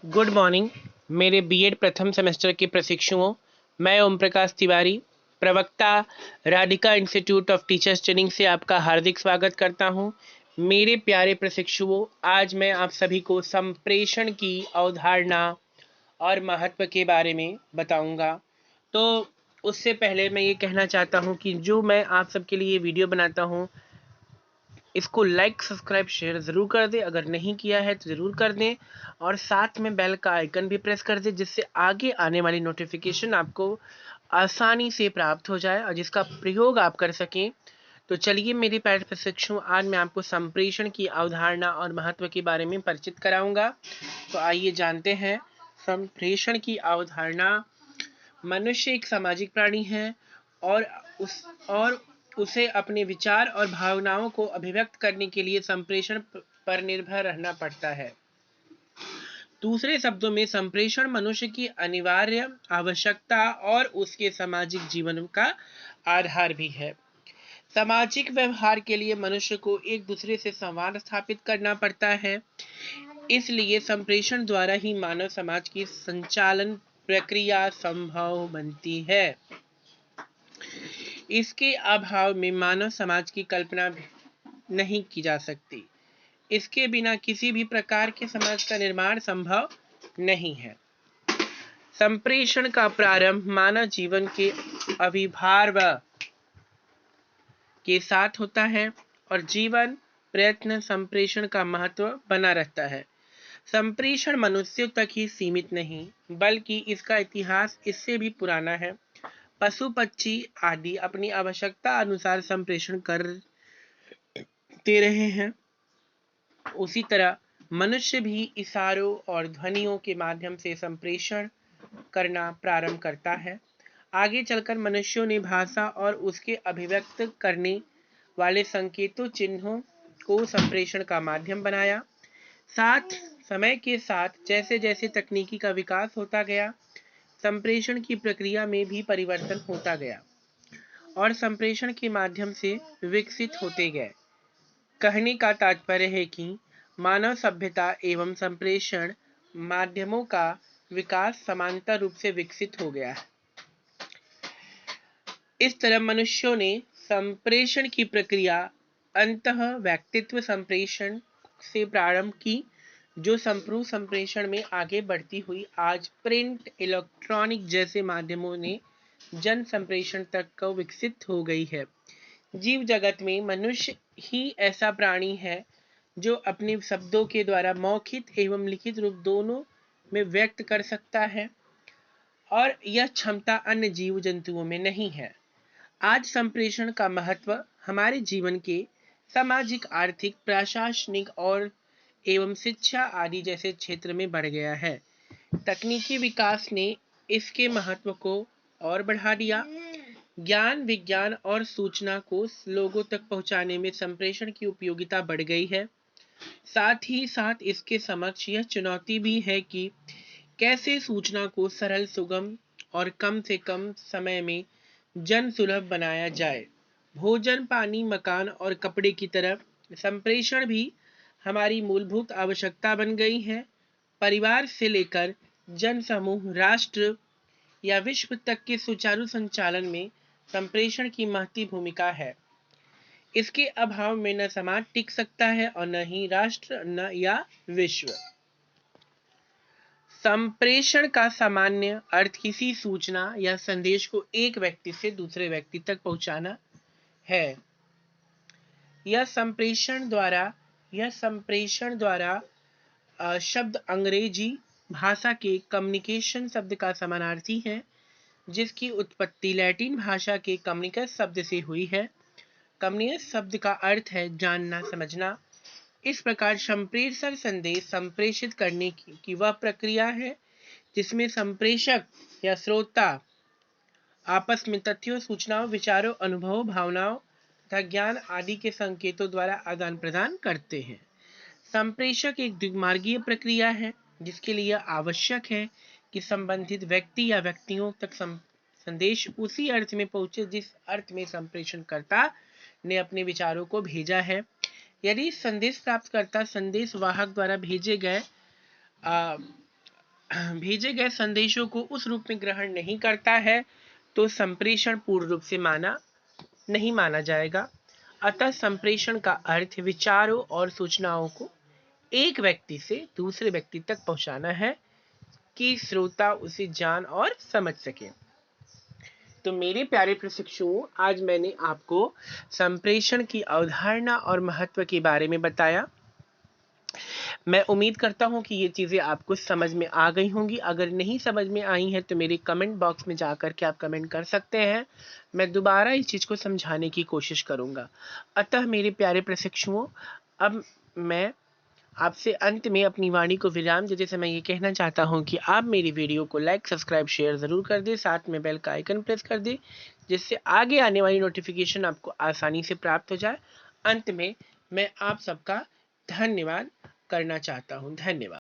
Good morning मेरे BEd प्रथम semester के प्रशिक्षुओं। मैं ओम प्रकाश तिवारी, प्रवक्ता Radhika institute of teachers training से आपका हार्दिक स्वागत करता हूं। मेरे प्यारे प्रशिक्षुओं, आज मैं आप सभी को संप्रेषण की अवधारणा और महत्व के बारे में बताऊंगा। तो उससे पहले मैं ये कहना चाहता हूं कि जो मैं आप सबके लिए वीडियो बनाता हूं, इसको लाइक सब्सक्राइब शेयर ज़रूर कर दें। अगर नहीं किया है तो ज़रूर कर दें और साथ में बेल का आइकन भी प्रेस कर दें, जिससे आगे आने वाली नोटिफिकेशन आपको आसानी से प्राप्त हो जाए और जिसका प्रयोग आप कर सकें। तो चलिए मेरे प्यारे प्रशिक्षु, आज मैं आपको संप्रेषण की अवधारणा और महत्व के बारे में परिचित कराऊंगा। तो आइए जानते हैं। संप्रेषण की अवधारणा: मनुष्य एक सामाजिक प्राणी है और उसे अपने विचार और भावनाओं को अभिव्यक्त करने के लिए संप्रेषण पर निर्भर रहना पड़ता है। दूसरे शब्दों में, संप्रेषण मनुष्य की अनिवार्य आवश्यकता और उसके सामाजिक जीवन का आधार भी है। सामाजिक व्यवहार के लिए मनुष्य को एक दूसरे से संवाद स्थापित करना पड़ता है। इसलिए संप्रेषण द्वारा ही मानव समाज की संचालन प्रक्रिया संभव बनती है। इसके अभाव में मानव समाज की कल्पना नहीं की जा सकती। इसके बिना किसी भी प्रकार के समाज का निर्माण संभव नहीं है। संप्रेषण का प्रारंभ मानव जीवन के अविभाज्य के साथ होता है और जीवन प्रयत्न संप्रेषण का महत्व बना रहता है। संप्रेषण मनुष्यों तक ही सीमित नहीं, बल्कि इसका इतिहास इससे भी पुराना है। पशु पक्षी आदि अपनी आवश्यकता अनुसार संप्रेषण करते रहे हैं। उसी तरह मनुष्य भी इशारों और ध्वनियों के माध्यम से संप्रेषण करना प्रारंभ करता है। आगे चलकर मनुष्यों ने भाषा और उसके अभिव्यक्त करने वाले संकेतों चिन्हों को संप्रेषण का माध्यम बनाया। समय के साथ जैसे जैसे तकनीकी का विकास होता गया, संप्रेषण की प्रक्रिया में भी परिवर्तन होता गया और संप्रेषण के माध्यम से विकसित होते गए। कहने का तात्पर्य है कि मानव सभ्यता एवं संप्रेषण माध्यमों का विकास समांतर रूप से विकसित हो गया है। इस तरह मनुष्यों ने संप्रेषण की प्रक्रिया अंतः व्यक्तित्व संप्रेषण से प्रारंभ की, जो संपूर्ण संप्रेषण में आगे बढ़ती हुई आज प्रिंट, इलेक्ट्रॉनिक जैसे माध्यमों ने जन संप्रेषण तक को विकसित हो गई है। जीव जगत में मनुष्य ही ऐसा प्राणी है जो अपने शब्दों के द्वारा मौखिक एवं लिखित रूप दोनों में व्यक्त कर सकता है और यह क्षमता अन्य जीव जंतुओं में नहीं है। आज संप्रेषण का महत्व हमारे जीवन के सामाजिक, आर्थिक, प्रशासनिक और एवं शिक्षा आदि जैसे क्षेत्र में बढ़ गया है। तकनीकी विकास ने इसके महत्व को और बढ़ा दिया। ज्ञान, विज्ञान और सूचना को लोगों तक पहुंचाने में संप्रेषण की उपयोगिता बढ़ गई है। साथ ही साथ इसके समक्ष यह चुनौती भी है कि कैसे सूचना को सरल, सुगम और कम से कम समय में जन सुलभ बनाया जाए। भोजन, पानी, मकान और कपड़े की तरह संप्रेषण भी हमारी मूलभूत आवश्यकता बन गई है। परिवार से लेकर जन समूह, राष्ट्र या विश्व तक के सुचारू संचालन में संप्रेषण की महती भूमिका है। इसके अभाव में न समाज टिक सकता है और न ही राष्ट्र, न या विश्व। संप्रेषण का सामान्य अर्थ किसी सूचना या संदेश को एक व्यक्ति से दूसरे व्यक्ति तक पहुंचाना है। यह संप्रेषण द्वारा शब्द अंग्रेजी भाषा के कम्युनिकेशन शब्द का समानार्थी है, जिसकी उत्पत्ति लैटिन भाषा के कम्युनिकस शब्द से हुई है। कम्युनिकस शब्द का अर्थ है जानना, समझना। इस प्रकार संप्रेषण संदेश संप्रेषित करने की वह प्रक्रिया है जिसमें संप्रेषक या श्रोता आपस में तथ्यों, सूचनाओं, विचारों, अनुभवों, भावनाओं तथा ज्ञान आदि के संकेतों द्वारा आदान प्रदान करते हैं। संप्रेषक एक द्विमार्गीय प्रक्रिया है, जिसके लिए आवश्यक है कि संबंधित व्यक्ति या व्यक्तियों तक संदेश उसी अर्थ में पहुंचे जिस अर्थ में संप्रेषणकर्ता ने अपने विचारों को भेजा है। यदि संदेश प्राप्तकर्ता संदेश वाहक द्वारा भेजे गए भेजे गए संदेशों को उस रूप में ग्रहण नहीं करता है तो संप्रेषण पूर्ण रूप से नहीं माना जाएगा। अतः संप्रेषण का अर्थ विचारों और सूचनाओं को एक व्यक्ति से दूसरे व्यक्ति तक पहुंचाना है कि श्रोता उसे जान और समझ सके। तो मेरे प्यारे प्रशिक्षुओं, आज मैंने आपको संप्रेषण की अवधारणा और महत्व के बारे में बताया। मैं उम्मीद करता हूं कि ये चीज़ें आपको समझ में आ गई होंगी। अगर नहीं समझ में आई हैं तो मेरे कमेंट बॉक्स में जाकर के आप कमेंट कर सकते हैं। मैं दोबारा इस चीज़ को समझाने की कोशिश करूंगा। अतः मेरे प्यारे प्रशिक्षुओं, अब मैं आपसे अंत में अपनी वाणी को विराम देते समय ये कहना चाहता हूँ कि आप मेरी वीडियो को लाइक, सब्सक्राइब, शेयर ज़रूर कर दें। साथ में बेल का आइकन प्रेस कर दें जिससे आगे आने वाली नोटिफिकेशन आपको आसानी से प्राप्त हो जाए। अंत में मैं आप सबका धन्यवाद करना चाहता हूँ। धन्यवाद।